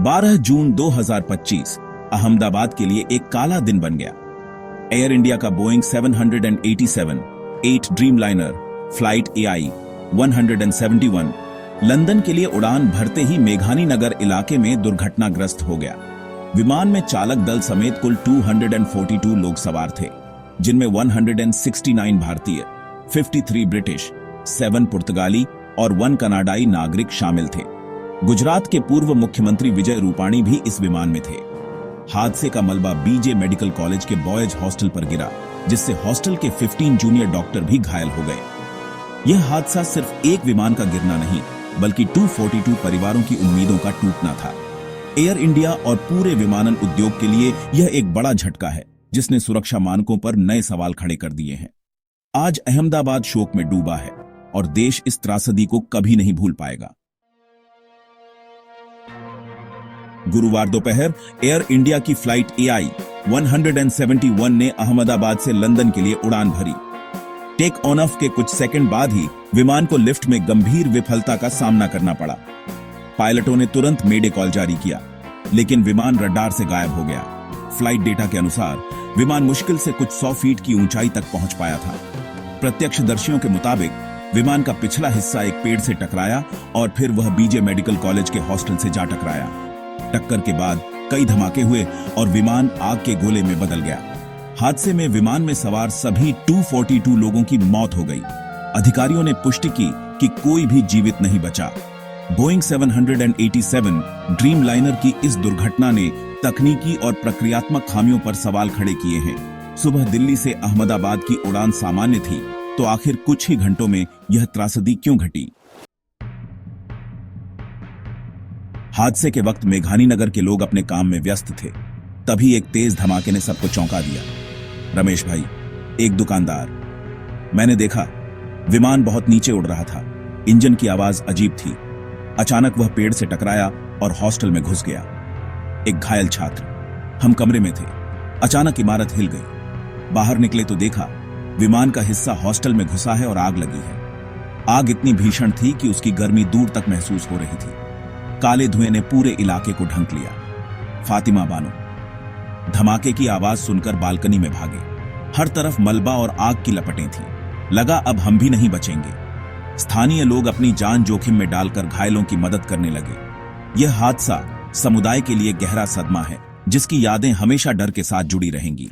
12 जून 2025 अहमदाबाद के लिए एक काला दिन बन गया। एयर इंडिया का Boeing 787 8 Dreamliner flight AI 171 London के लिए उड़ान भरते ही मेघानी नगर इलाके में दुर्घटनाग्रस्त हो गया। विमान में चालक दल समेत कुल 242 लोग सवार थे, जिनमें 169 भारतीय, 53 ब्रिटिश, 7 पुर्तगाली और 1 कनाडाई नागरिक शामिल थे। गुजरात के पूर्व मुख्यमंत्री विजय रूपाणी भी इस विमान में थे। हादसे का मलबा BJ मेडिकल कॉलेज के बॉयज हॉस्टल पर गिरा, जिससे हॉस्टल के 15 जूनियर डॉक्टर भी घायल हो गए। यह हादसा सिर्फ एक विमान का गिरना नहीं, बल्कि 242 परिवारों की उम्मीदों का टूटना था। एयर इंडिया और पूरे विमानन उद्योग के लिए यह एक बड़ा झटका है, जिसने सुरक्षा मानकों पर नए सवाल खड़े कर दिए हैं। आज अहमदाबाद शोक में डूबा है और देश इस त्रासदी को कभी नहीं भूल पाएगा। गुरुवार दोपहर एयर इंडिया की फ्लाइट AI 171 ने अहमदाबाद से लंदन के लिए उड़ान भरी। टेक ऑन ऑफ के कुछ सेकंड बाद ही विमान को लिफ्ट में गंभीर विफलता का सामना करना पड़ा। पायलटों ने तुरंत मेडे कॉल जारी किया, लेकिन विमान रडार से गायब हो गया। फ्लाइट डेटा के अनुसार विमान मुश्किल से कुछ 100 फीट की ऊंचाई तक पहुंच पाया था। प्रत्यक्षदर्शियों के मुताबिक विमान का पिछला हिस्सा एक पेड़ से टकराया और फिर वह BJ मेडिकल कॉलेज के हॉस्टल से जा टकराया। टक्कर के बाद कई धमाके हुए और विमान आग के गोले में बदल गया। हादसे में विमान में सवार सभी 242 लोगों की मौत हो गई। अधिकारियों ने पुष्टि की कि कोई भी जीवित नहीं बचा। बोइंग 787 ड्रीमलाइनर की इस दुर्घटना ने तकनीकी और प्रक्रियात्मक खामियों पर सवाल खड़े किए हैं। सुबह दिल्ली से अहमदाबाद की उड़ान सामान्य थी, तो आखिर कुछ ही घंटों में यह त्रासदी क्यों घटी? हादसे के वक्त मेघानी नगर के लोग अपने काम में व्यस्त थे। तभी एक तेज धमाके ने सबको चौंका दिया। रमेश भाई, एक दुकानदार, मैंने देखा विमान बहुत नीचे उड़ रहा था। इंजन की आवाज अजीब थी। अचानक वह पेड़ से टकराया और हॉस्टल में घुस गया। एक घायल छात्र, हम कमरे में थे। अचानक इमारत हिल गई। बाहर निकले तो देखा विमान का हिस्सा हॉस्टल में घुसा है और आग लगी है। आग इतनी भीषण थी कि उसकी गर्मी दूर तक महसूस हो रही थी। काले धुएं ने पूरे इलाके को ढंक लिया। फातिमा बानो धमाके की आवाज सुनकर बालकनी में भागे। हर तरफ मलबा और आग की लपटें थीं। लगा अब हम भी नहीं बचेंगे। स्थानीय लोग अपनी जान जोखिम में डालकर घायलों की मदद करने लगे। यह हादसा समुदाय के लिए गहरा सदमा है, जिसकी यादें हमेशा डर के साथ जुड़ी रहेंगी।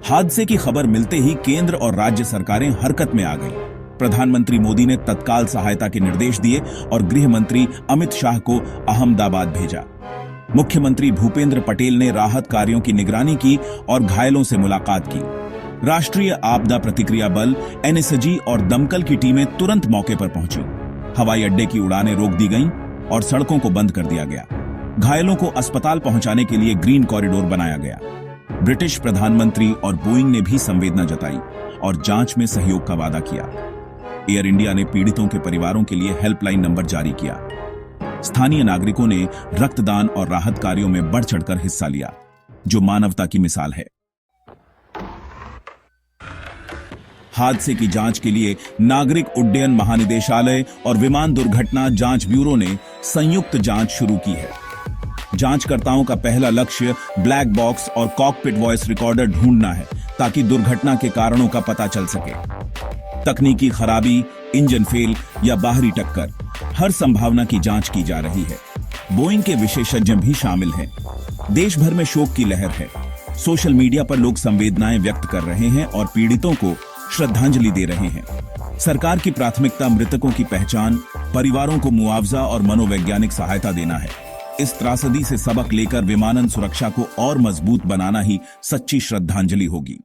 हादसे की खबर मिलते ही केंद्र और राज्य सरकारें हरकत में आ गईं। प्रधानमंत्री मोदी ने तत्काल सहायता के निर्देश दिए और गृह मंत्री अमित शाह को अहमदाबाद भेजा। मुख्यमंत्री भूपेंद्र पटेल ने राहत कार्यों की निगरानी की और घायलों से मुलाकात की। राष्ट्रीय आपदा प्रतिक्रिया बल NSG और दमकल की टीमें तुरंत मौके पर पहुंची। हवाई अड्डे की उड़ानें रोक दी गईं और सड़कों को बंद कर दिया गया। घायलों को अस्पताल पहुंचाने के लिए ग्रीन कॉरिडोर बनाया गया। ब्रिटिश प्रधानमंत्री और बोइंग ने भी संवेदना जताई और जांच में सहयोग का वादा किया। एयर इंडिया ने पीड़ितों के परिवारों के लिए हेल्पलाइन नंबर जारी किया। स्थानीय नागरिकों ने रक्तदान और राहत कार्यों में बढ़ चढ़कर हिस्सा लिया, जो मानवता की मिसाल है। हादसे की जांच के लिए नागरिक उड्डयन महानिदेशालय और विमान दुर्घटना जांच ब्यूरो ने संयुक्त जांच शुरू की है। जांचकर्ताओं का पहला लक्ष्य ब्लैक बॉक्स और कॉकपिट वॉइस रिकॉर्डर ढूंढना है, ताकि दुर्घटना के कारणों का पता चल सके। तकनीकी खराबी, इंजन फेल या बाहरी टक्कर, हर संभावना की जांच की जा रही है। बोइंग के विशेषज्ञ भी शामिल हैं। देश भर में शोक की लहर है। सोशल मीडिया पर लोग संवेदनाएं व्यक्त कर रहे हैं और पीड़ितों को श्रद्धांजलि दे रहे हैं। सरकार की प्राथमिकता मृतकों की पहचान, परिवारों को मुआवजा और मनोवैज्ञानिक सहायता देना है। इस त्रासदी से सबक लेकर विमानन सुरक्षा को और मजबूत बनाना ही सच्ची श्रद्धांजलि होगी।